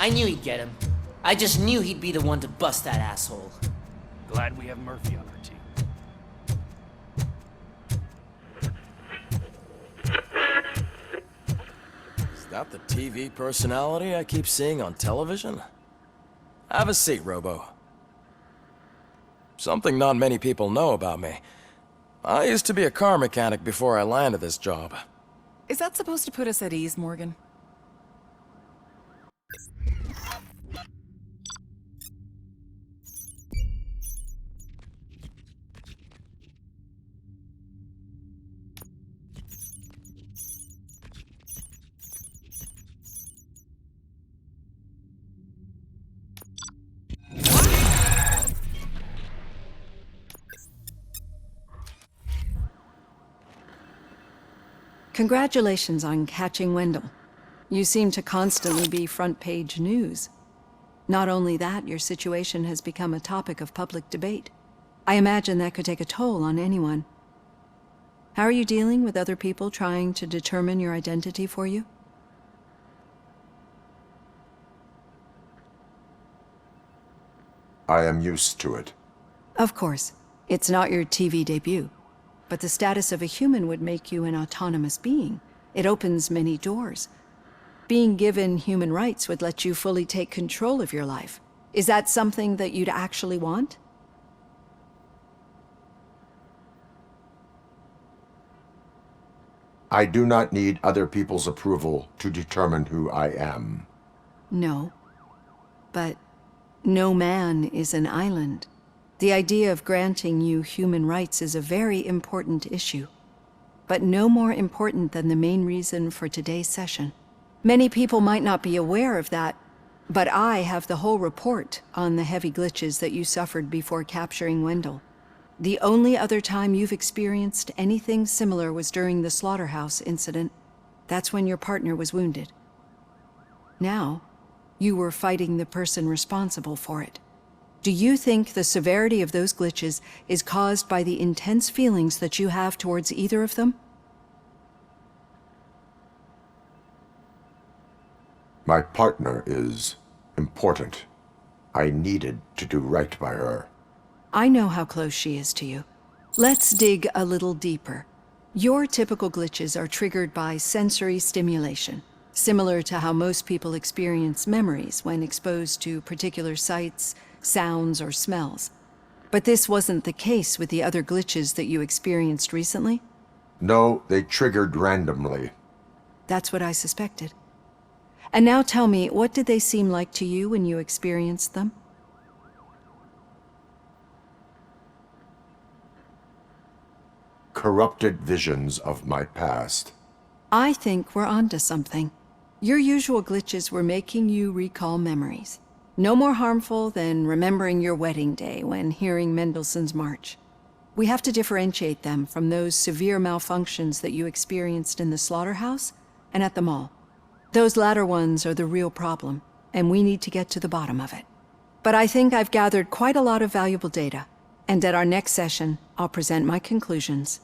I knew he'd get him. I just knew he'd be the one to bust that asshole. Glad we have Murphy on our team. Is that the TV personality I keep seeing on television? Have a seat, Robo. Something not many people know about me. I used to be a car mechanic before I landed this job. Is that supposed to put us at ease, Morgan? Congratulations on catching Wendell. You seem to constantly be front-page news. Not only that, your situation has become a topic of public debate. I imagine that could take a toll on anyone. How are you dealing with other people trying to determine your identity for you? I am used to it. Of course. It's not your TV debut. But the status of a human would make you an autonomous being. It opens many doors. Being given human rights would let you fully take control of your life. Is that something that you'd actually want? I do not need other people's approval to determine who I am. No. But no man is an island. The idea of granting you human rights is a very important issue, but no more important than the main reason for today's session. Many people might not be aware of that, but I have the whole report on the heavy glitches that you suffered before capturing Wendell. The only other time you've experienced anything similar was during the slaughterhouse incident. That's when your partner was wounded. Now, you were fighting the person responsible for it. Do you think the severity of those glitches is caused by the intense feelings that you have towards either of them? My partner is important. I needed to do right by her. I know how close she is to you. Let's dig a little deeper. Your typical glitches are triggered by sensory stimulation, similar to how most people experience memories when exposed to particular sights, sounds, or smells. But this wasn't the case with the other glitches that you experienced recently? No, they triggered randomly. That's what I suspected. And now tell me, what did they seem like to you when you experienced them? Corrupted visions of my past. I think we're onto something. Your usual glitches were making you recall memories. No more harmful than remembering your wedding day when hearing Mendelssohn's March. We have to differentiate them from those severe malfunctions that you experienced in the slaughterhouse and at the mall. Those latter ones are the real problem, and we need to get to the bottom of it. But I think I've gathered quite a lot of valuable data, and at our next session, I'll present my conclusions.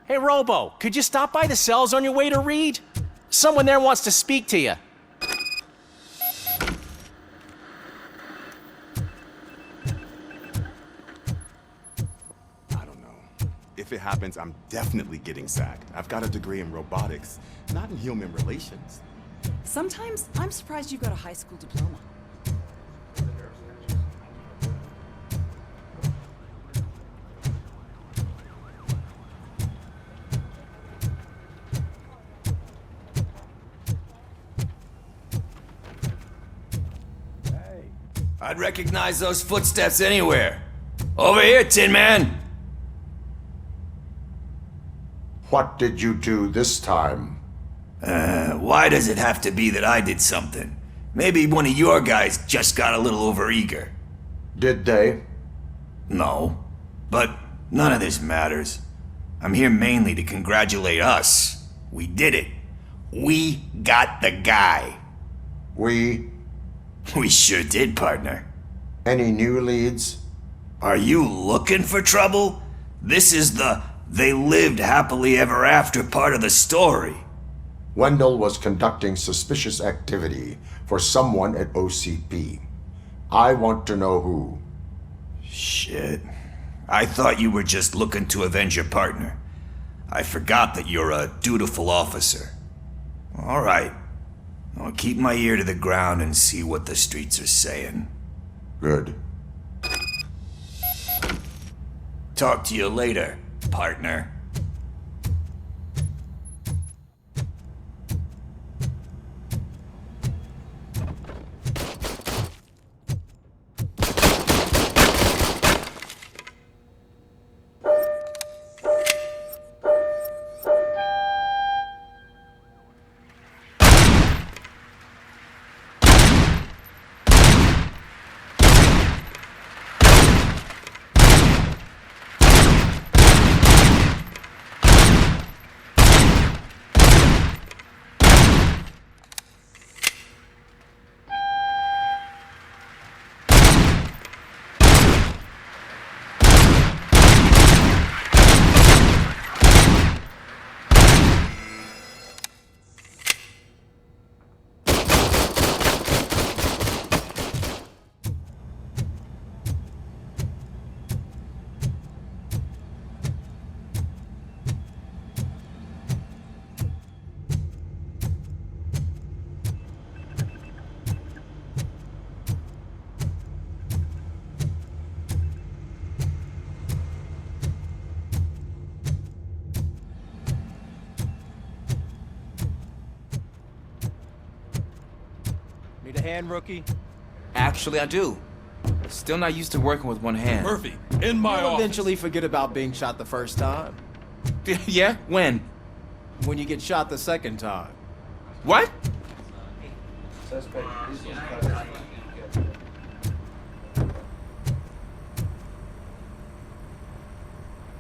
Hey, Robo, could you stop by the cells on your way to Reed? Someone there wants to speak to you. I don't know. If it happens, I'm definitely getting sacked. I've got a degree in robotics, not in human relations. Sometimes I'm surprised you got a high school diploma. I'd recognize those footsteps anywhere. Over here, Tin Man! What did you do this time? Why does it have to be that I did something? Maybe one of your guys just got a little overeager. Did they? No. But none of this matters. I'm here mainly to congratulate us. We did it. We got the guy. We sure did, partner. Any new leads? Are you looking for trouble? This is the they lived happily ever after part of the story. Wendell was conducting suspicious activity for someone at OCP. I want to know who. Shit. I thought you were just looking to avenge your partner. I forgot that you're a dutiful officer. All right. I'll keep my ear to the ground and see what the streets are saying. Good. Talk to you later, partner. Need a hand, rookie? Actually, I do. Still not used to working with one hand. Murphy, in my You'll office. eventually forget about being shot the first time. Yeah? When? When you get shot the second time. What?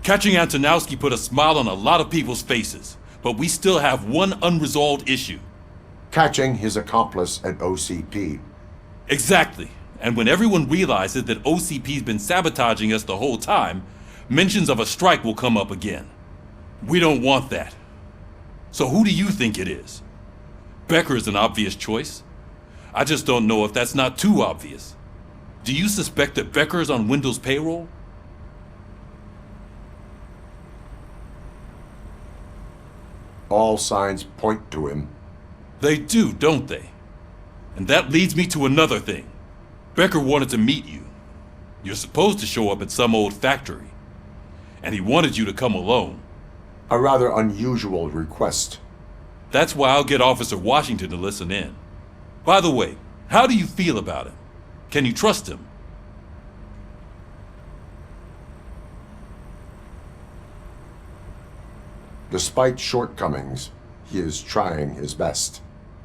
Catching Antonowski put a smile on a lot of people's faces, but we still have one unresolved issue. Catching his accomplice at OCP. Exactly. And when everyone realizes that OCP's been sabotaging us the whole time, mentions of a strike will come up again. We don't want that. So who do you think it is? Becker is an obvious choice. I just don't know if that's not too obvious. Do you suspect that Becker is on Wendell's payroll? All signs point to him. They do, don't they? And that leads me to another thing. Becker wanted to meet you. You're supposed to show up at some old factory. And he wanted you to come alone. A rather unusual request. That's why I'll get Officer Washington to listen in. By the way, how do you feel about him? Can you trust him? Despite shortcomings, he is trying his best.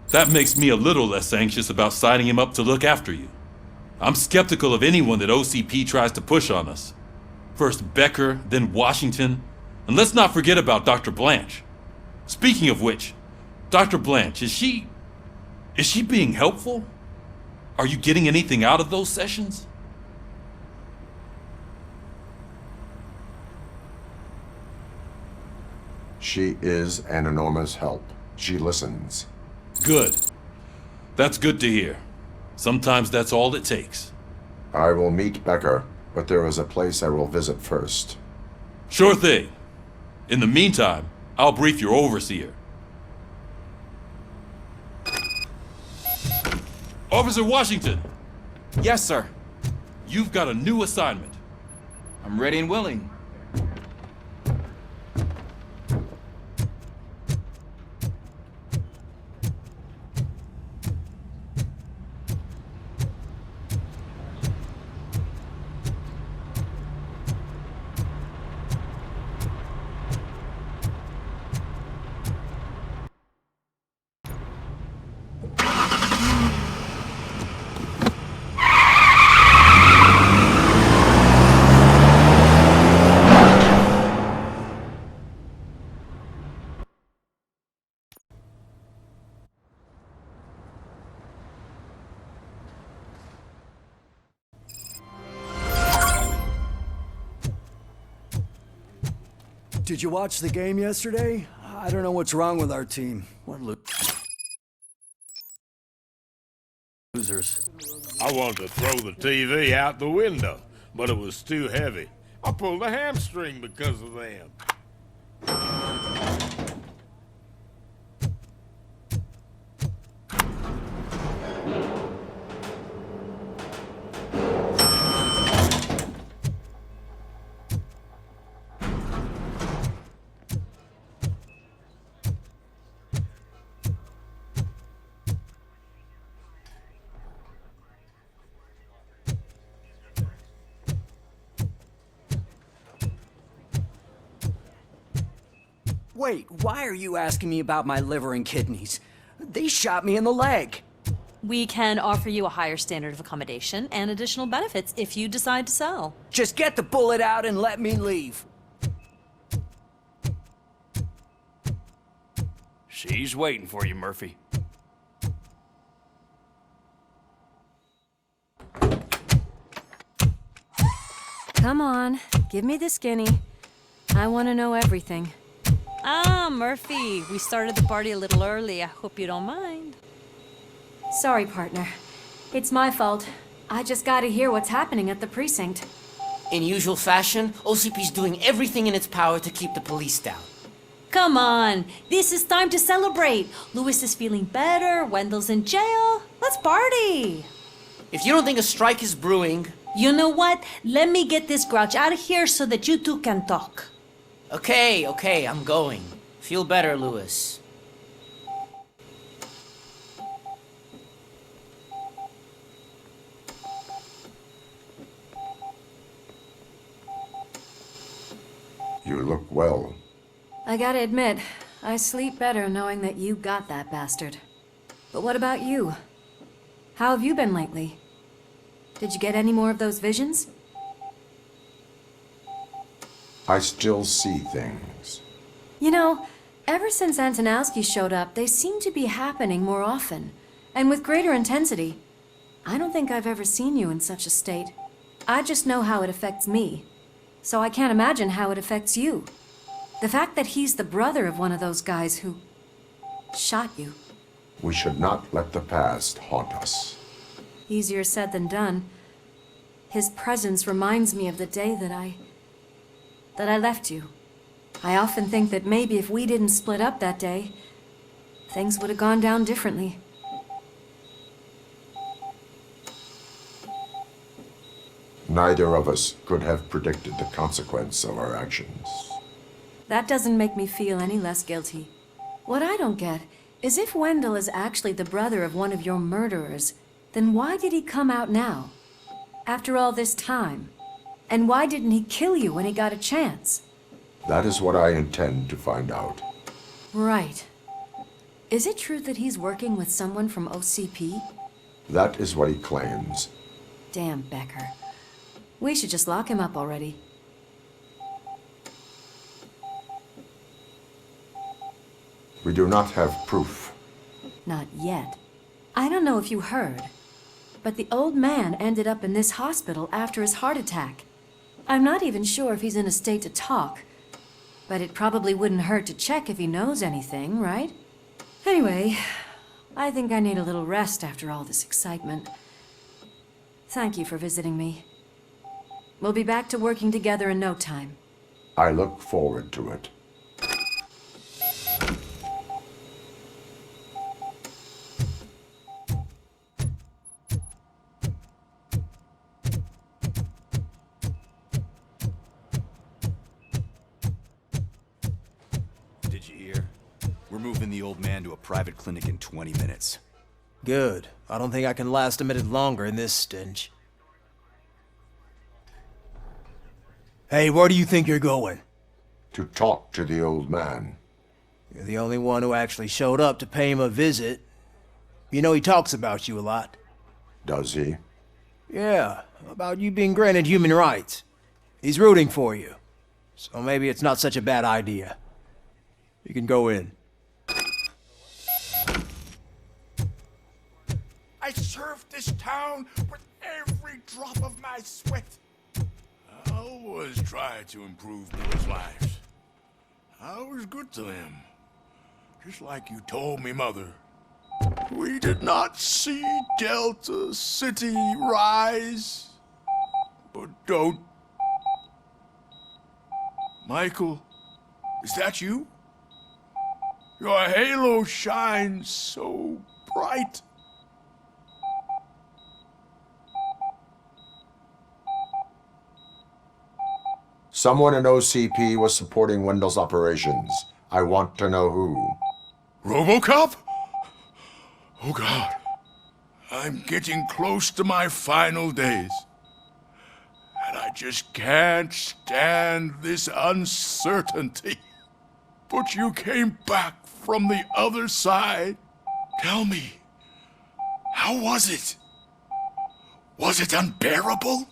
That makes me a little less anxious about signing him up to look after you. I'm skeptical of anyone that OCP tries to push on us. First Becker, then Washington, and let's not forget about Dr. Blanche. Speaking of which, Dr. Blanche, is she being helpful? Are you getting anything out of those sessions? She is an enormous help. She listens. Good. That's good to hear. Sometimes that's all it takes. I will meet Becker, but there is a place I will visit first. Sure thing. In the meantime, I'll brief your overseer. Officer Washington, Yes, sir. you've got a new assignment. I'm ready and willing. Did you watch the game yesterday? I don't know what's wrong with our team. What losers. I wanted to throw the TV out the window, but it was too heavy. I pulled a hamstring because of them. Wait, why are you asking me about my liver and kidneys? They shot me in the leg. We can offer you a higher standard of accommodation and additional benefits if you decide to sell. Just get the bullet out and let me leave. She's waiting for you, Murphy. Come on, give me the skinny. I want to know everything. Ah, Murphy, we started the party a little early. I hope you don't mind. Sorry, partner. It's my fault. I just gotta hear what's happening at the precinct. In usual fashion, OCP's doing everything in its power to keep the police down. Come on, this is time to celebrate. Louis is feeling better, Wendell's in jail. Let's party. If you don't think a strike is brewing... You know what? Let me get this grouch out of here so that you two can talk. Okay, I'm going. Feel better, Louis. You look well. I gotta admit, I sleep better knowing that you got that bastard. But what about you? How have you been lately? Did you get any more of those visions? I still see things. You know, ever since Antonowski showed up, they seem to be happening more often, and with greater intensity. I don't think I've ever seen you in such a state. I just know how it affects me, so I can't imagine how it affects you. The fact that he's the brother of one of those guys who shot you. We should not let the past haunt us. Easier said than done. His presence reminds me of the day that I left you. I often think that maybe if we didn't split up that day, things would have gone down differently. Neither of us could have predicted the consequence of our actions. That doesn't make me feel any less guilty. What I don't get is if Wendell is actually the brother of one of your murderers, then why did he come out now? After all this time? And why didn't he kill you when he got a chance? That is what I intend to find out. Right. Is it true that he's working with someone from OCP? That is what he claims. Damn Becker. We should just lock him up already. We do not have proof. Not yet. I don't know if you heard, but the old man ended up in this hospital after his heart attack. I'm not even sure if he's in a state to talk, but it probably wouldn't hurt to check if he knows anything, right? Anyway, I think I need a little rest after all this excitement. Thank you for visiting me. We'll be back to working together in no time. I look forward to it. Did you hear? We're moving the old man to a private clinic in 20 minutes. Good. I don't think I can last a minute longer in this stench. Hey, where do you think you're going? To talk to the old man. You're the only one who actually showed up to pay him a visit. You know he talks about you a lot. Does he? Yeah, about you being granted human rights. He's rooting for you. So maybe it's not such a bad idea. You can go in. I served this town with every drop of my sweat. I always try to improve people's lives. I was good to them. Just like you told me, Mother. We did not see Delta City rise. But don't... Michael, is that you? Your halo shines so bright. Someone in OCP was supporting Wendell's operations. I want to know who. Robocop? Oh God. I'm getting close to my final days. And I just can't stand this uncertainty. But you came back from the other side. Tell me, how was it? Was it unbearable?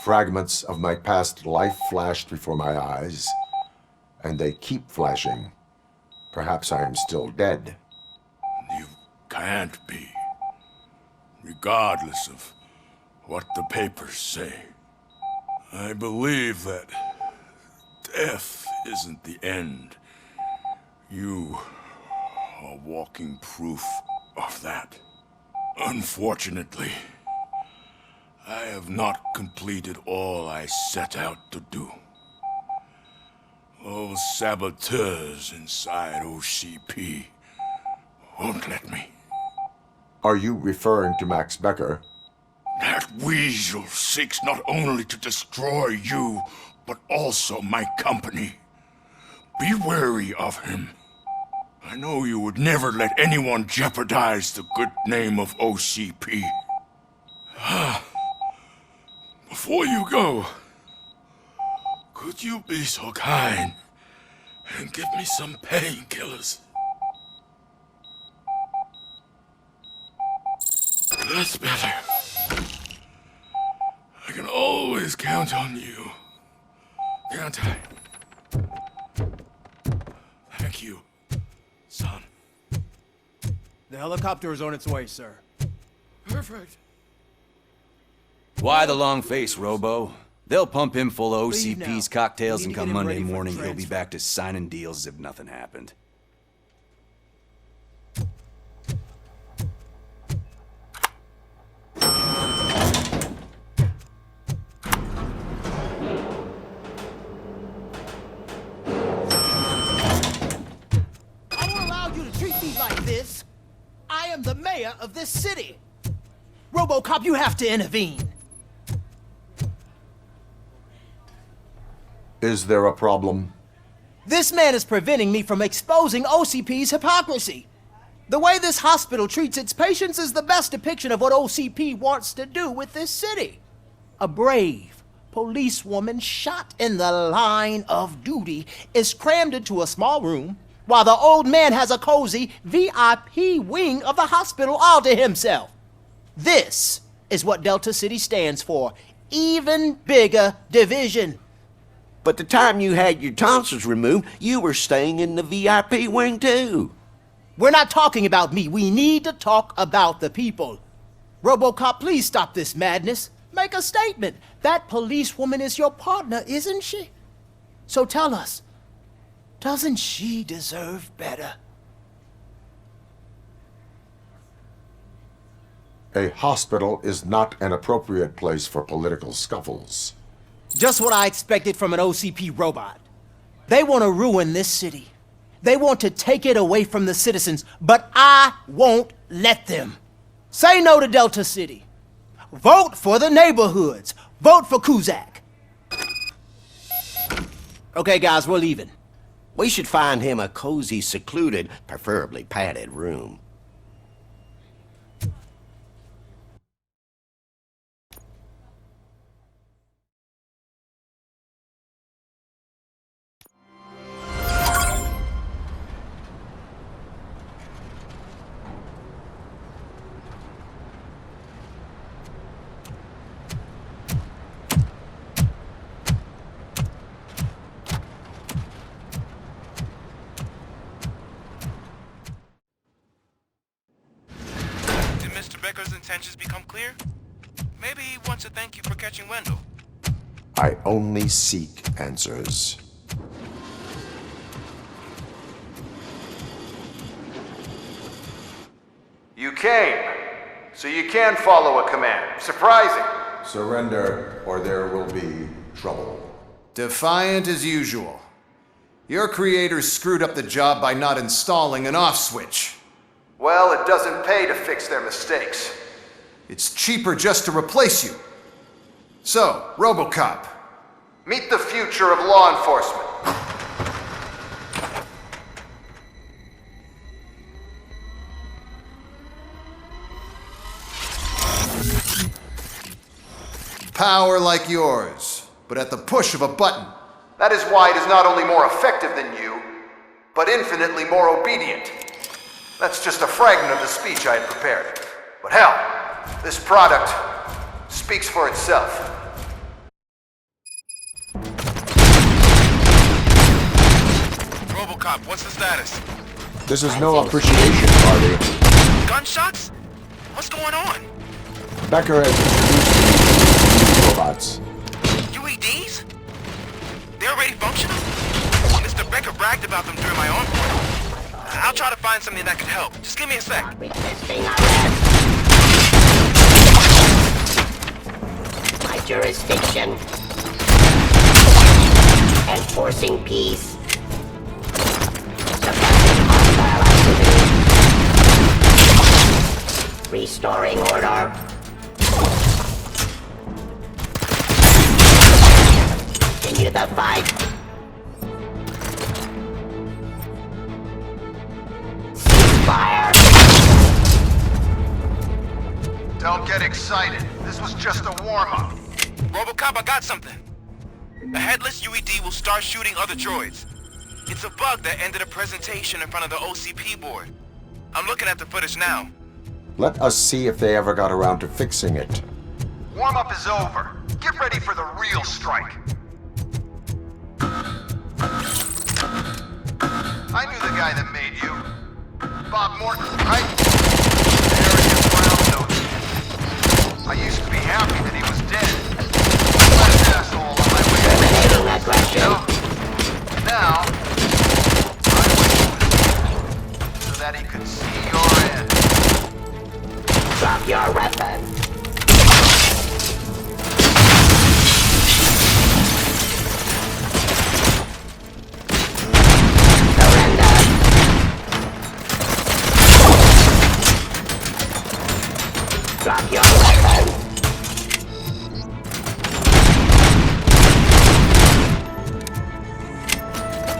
Fragments of my past life flashed before my eyes, and they keep flashing. Perhaps I am still dead. You can't be, regardless of what the papers say. I believe that death isn't the end. You are walking proof of that. Unfortunately, I have not completed all I set out to do. Those saboteurs inside OCP won't let me. Are you referring to Max Becker? That weasel seeks not only to destroy you, but also my company. Be wary of him. I know you would never let anyone jeopardize the good name of OCP. Before you go, could you be so kind and give me some painkillers? That's better. I can always count on you, can't I? Thank you, son. The helicopter is on its way, sir. Perfect. Why the long face, Robo? They'll pump him full of Leave OCP's now. cocktails, We and need to come get him Monday ready for morning, he'll be transfer. back to signing deals as if nothing happened. I won't allow you to treat me like this. I am the mayor of this city. Robocop, you have to intervene. Is there a problem? This man is preventing me from exposing OCP's hypocrisy. The way this hospital treats its patients is the best depiction of what OCP wants to do with this city. A brave policewoman shot in the line of duty is crammed into a small room, while the old man has a cozy VIP wing of the hospital all to himself. This is what Delta City stands for. Even bigger division. But the time you had your tonsils removed, you were staying in the VIP wing too. We're not talking about me. We need to talk about the people. Robocop, please stop this madness. Make a statement. That policewoman is your partner, isn't she? So tell us, doesn't she deserve better? A hospital is not an appropriate place for political scuffles. Just what I expected from an OCP robot. They want to ruin this city. They want to take it away from the citizens, but I won't let them. Say no to Delta City. Vote for the neighborhoods. Vote for Kuzak. Okay, guys, we're leaving. We should find him a cozy, secluded, preferably padded room. Becker's intentions become clear, maybe he wants to thank you for catching Wendell. I only seek answers. You came, so you can follow a command. Surprising. Surrender, or there will be trouble. Defiant as usual. Your creators screwed up the job by not installing an off switch. Well, it doesn't pay to fix their mistakes. It's cheaper just to replace you. So, Robocop, meet the future of law enforcement. Power like yours, but at the push of a button. That is why it is not only more effective than you, but infinitely more obedient. That's just a fragment of the speech I had prepared. But hell, this product speaks for itself. Robocop, what's the status? This is no appreciation party. Gunshots? What's going on? Becker has introduced robots. UEDs? They're already functional? Mr. Becker bragged about them during my onboarding. I'll try to find something that could help. Just give me a sec. My jurisdiction. Enforcing peace. Suppressing hostile activity. Restoring order. Continue the fight. Ceasefire. Don't get excited. This was just a warm-up. Robocop, I got something. A headless UED will start shooting other droids. It's a bug that ended a presentation in front of the OCP board. I'm looking at the footage now. Let us see if they ever got around to fixing it. Warm-up is over. Get ready for the real strike. I knew the guy that made you. Bob Morton, right? There he is, brown nose. I used to be happy that he was dead. Last asshole on my way to now, I wish so that he could see your end. Drop your weapon. Drop your weapon.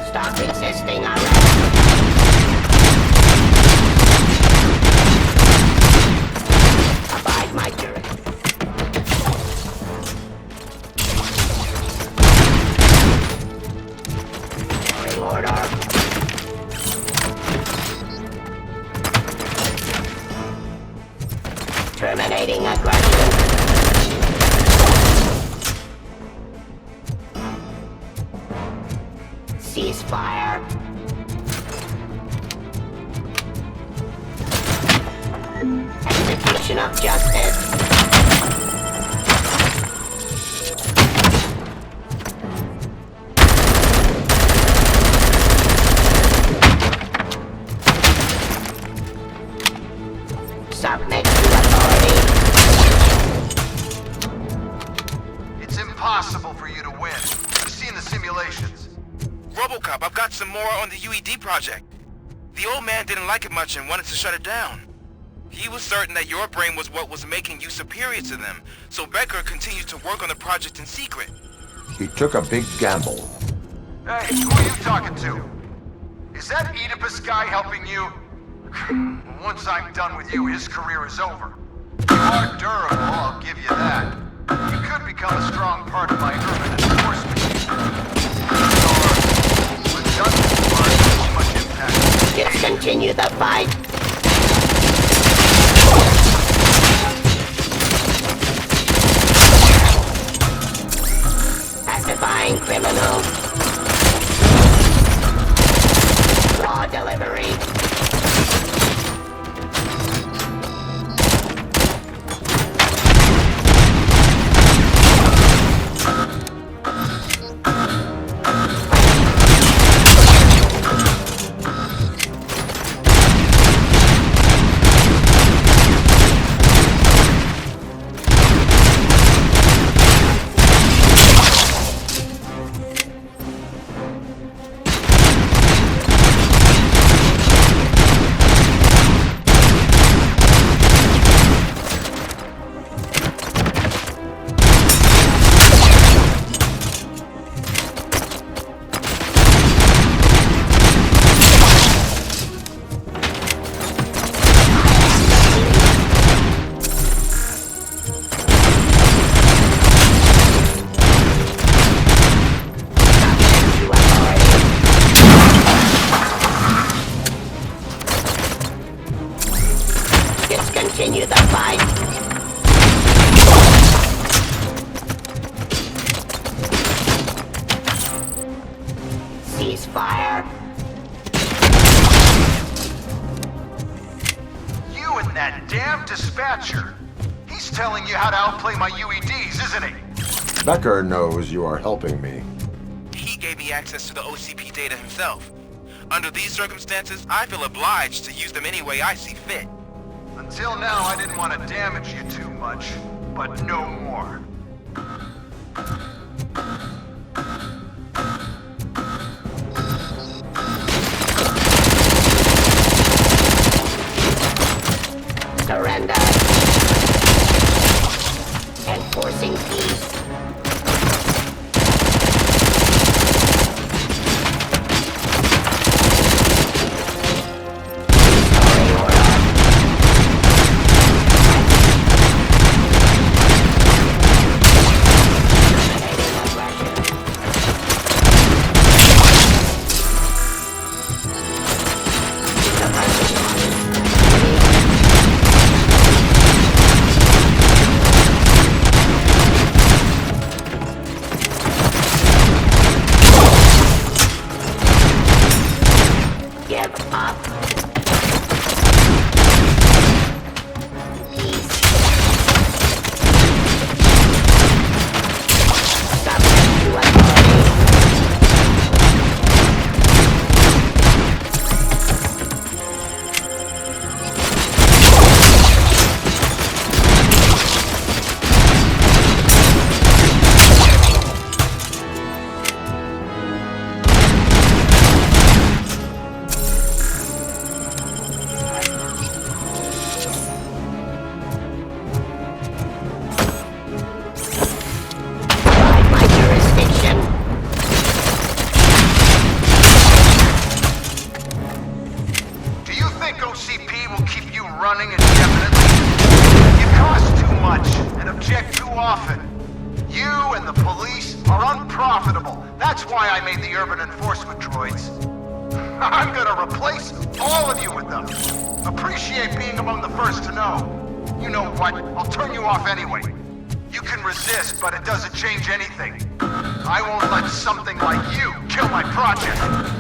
Stop resisting arrest. Abide my jurisdiction. Restoring order. Terminating aggression. Ceasefire. Execution of justice. Submit to authority. It's impossible for you to win. I've seen the simulations. Robocop, I've got some more on the UED project. The old man didn't like it much and wanted to shut it down. He was certain that your brain was what was making you superior to them, so Becker continued to work on the project in secret. He took a big gamble. Hey, who are you talking to? Is that Oedipus guy helping you? Once I'm done with you, his career is over. You are durable, I'll give you that. You could become a strong part of my urban enforcement. Or, with Duncan's part, too much impact. Discontinue the fight. Pacifying criminals. Raw delivery. telling you how to outplay my UEDs, isn't he? Becker knows you are helping me. He gave me access to the OCP data himself. Under these circumstances, I feel obliged to use them any way I see fit. Until now, I didn't want to damage you too much, but no more. Surrender. Enforcing peace. That's why I made the urban enforcement droids. I'm gonna replace all of you with them. Appreciate being among the first to know. You know what? I'll turn you off anyway. You can resist, but it doesn't change anything. I won't let something like you kill my project.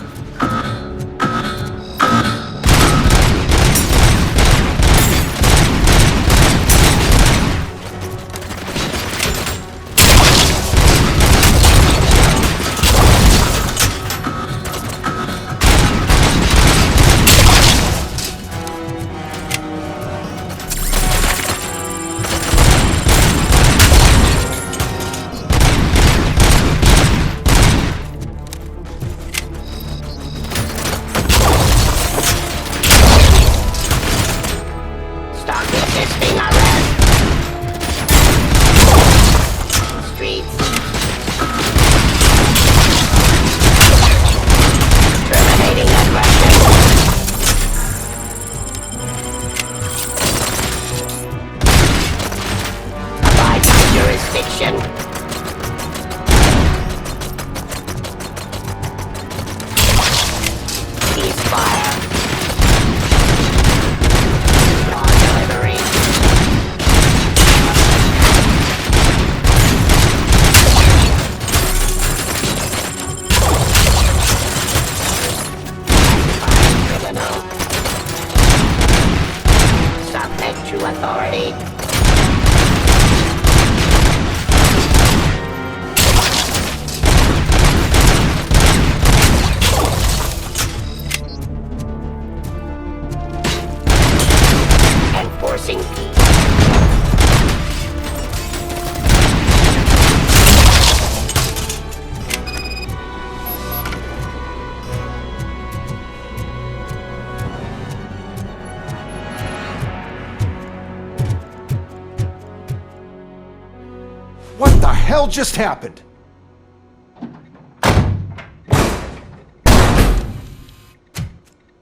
What the hell just happened?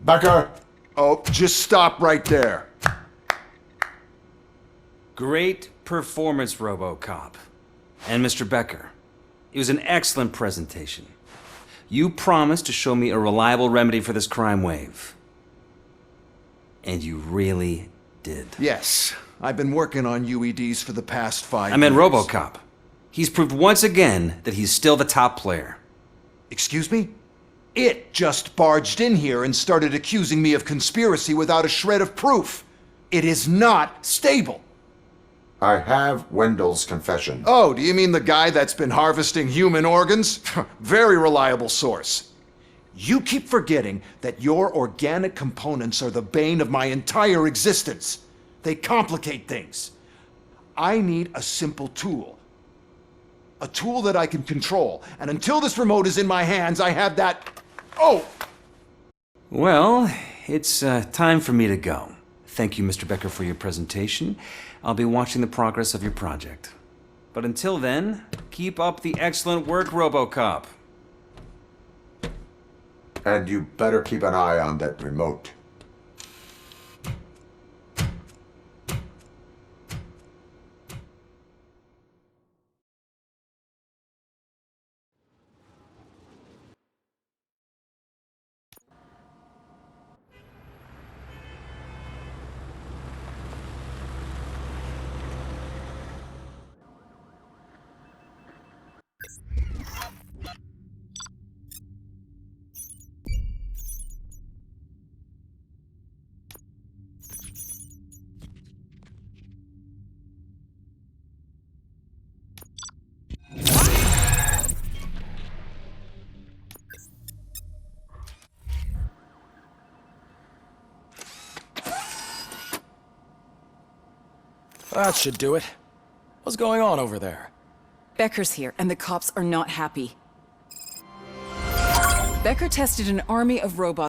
Becker! Oh, just stop right there. Great performance, Robocop. And Mr. Becker, it was an excellent presentation. You promised to show me a reliable remedy for this crime wave. And you really did. Yes, I've been working on UEDs for the past 5 years. I meant Robocop. He's proved once again that he's still the top player. Excuse me? It just barged in here and started accusing me of conspiracy without a shred of proof. It is not stable. I have Wendell's confession. Oh, do you mean the guy that's been harvesting human organs? Very reliable source. You keep forgetting that your organic components are the bane of my entire existence. They complicate things. I need a simple tool. A tool that I can control. And until this remote is in my hands, I have that... Oh! Well, it's time for me to go. Thank you, Mr. Becker, for your presentation. I'll be watching the progress of your project. But until then, keep up the excellent work, Robocop. And you better keep an eye on that remote. That should do it. What's going on over there? Becker's here, and the cops are not happy. Becker tested an army of robots